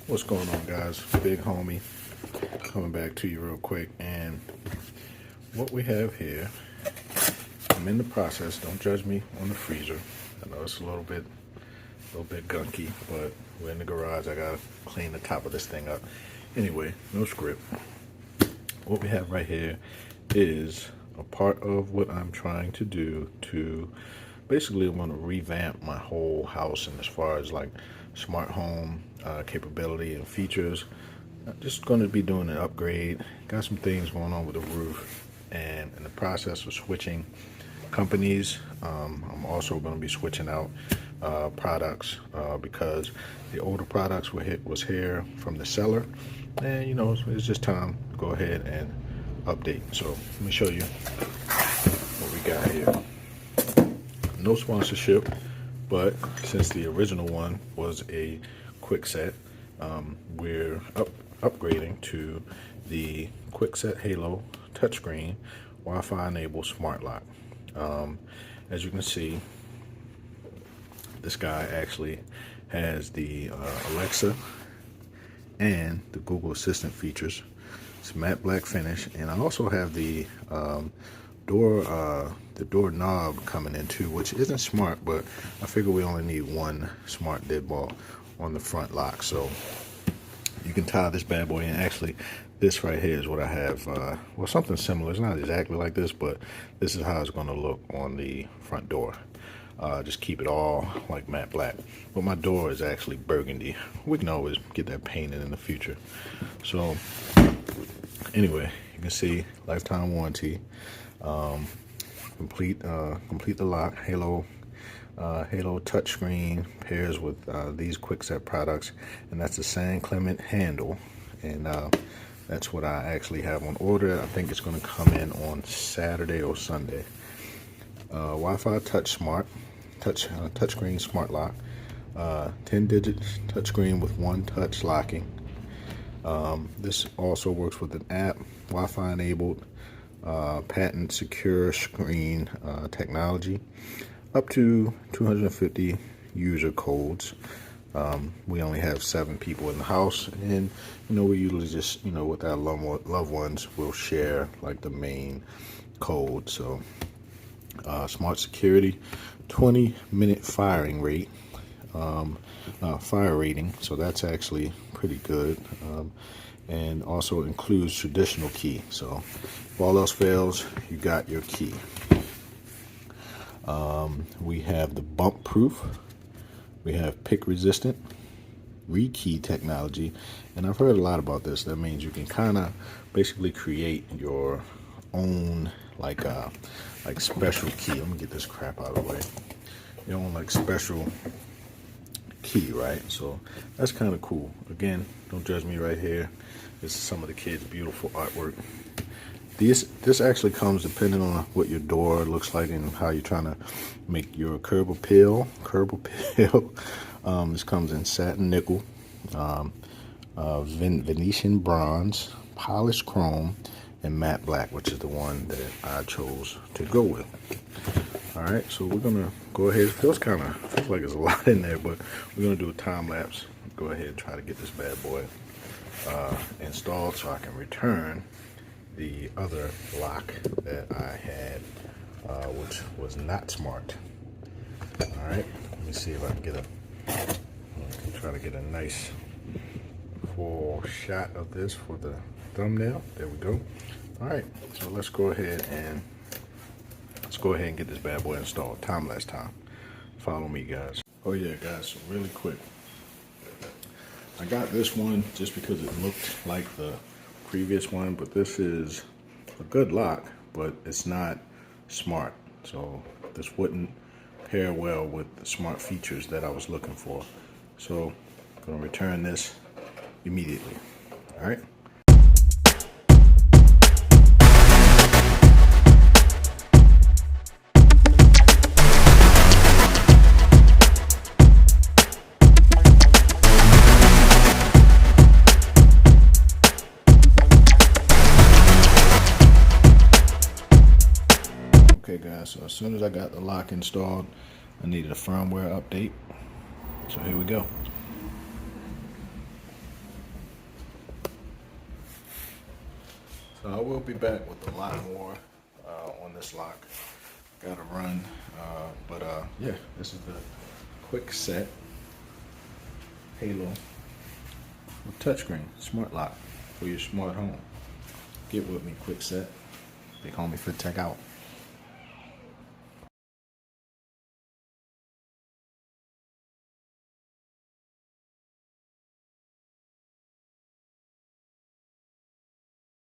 What's going on, guys? Big homie coming back to you real quick. And what we have here, I'm in the process. Don't judge me on the freezer. I know it's a little bit gunky, but we're in the garage. I gotta clean the top of this thing up. Anyway, no script. What we have right here is a part of what I'm trying to do to basically, I'm going to revamp my whole house, and as far as like smart home capability and features, I'm just going to be doing an upgrade. Got some things going on with the roof, and in the process of switching companies, I'm also going to be switching out products because the older products was here from the seller, and you know it's just time to go ahead and update. So let me show you what we got here. No sponsorship, but since the original one was a Kwikset, we're upgrading to the Kwikset HALO Touchscreen Wi-Fi enabled smart lock. As you can see, this guy actually has the Alexa and the Google Assistant features. It's matte black finish, and I also have the door knob coming in too, which isn't smart, but I figure we only need one smart dead ball on the front lock, so you can tie this bad boy in. Actually, this right here is what I have, well, something similar. It's not exactly like this, but this is how it's going to look on the front door. Just keep it all like matte black, but my door is actually burgundy. We can always get that painted in the future. So anyway, you can see lifetime warranty. Complete the lock. HALO touchscreen pairs with these Kwikset products, and that's the San Clement handle, and that's what I actually have on order. I think it's going to come in on Saturday or Sunday. Wi-Fi touchscreen smart lock, 10-digit touchscreen with one touch locking. This also works with an app, Wi-Fi enabled, patent secure screen technology, up to 250 user codes. We only have 7 people in the house, and you know we usually just, you know, with our loved ones, we'll share like the main code. So smart security, 20-minute firing rate, fire rating, so that's actually pretty good, and also includes traditional key, so if all else fails, you got your key. We have the bump proof, we have pick resistant, rekey technology, and I've heard a lot about this. That means you can kind of basically create your own like special key. Let me get this crap out of the way. Your own like special key, right? So that's kind of cool. Again, don't judge me right here. This is some of the kids' beautiful artwork. This actually comes depending on what your door looks like and how you're trying to make your curb appeal. This comes in satin nickel, Venetian bronze, polished chrome, and matte black, which is the one that I chose to go with. All right, so we're gonna go ahead. It feels like there's a lot in there, but we're gonna do a time lapse. Go ahead and try to get this bad boy installed so I can return the other lock that I had, which was not smart. All right, let me see if I can try to get a nice full shot of this for the thumbnail. There we go. All right, so let's go ahead and get this bad boy installed. Time-lapse time. Follow me, guys. Oh yeah, guys, so really quick. I got this one just because it looked like the previous one, but this is a good lock, but it's not smart. So this wouldn't pair well with the smart features that I was looking for. So I'm gonna return this immediately. All right. Okay guys, so as soon as I got the lock installed, I needed a firmware update. So here we go. So I will be back with a lot more on this lock. Gotta run, but yeah, this is the Kwikset HALO Touchscreen smart lock for your smart home. Get with me, Kwikset. Big homie for tech out.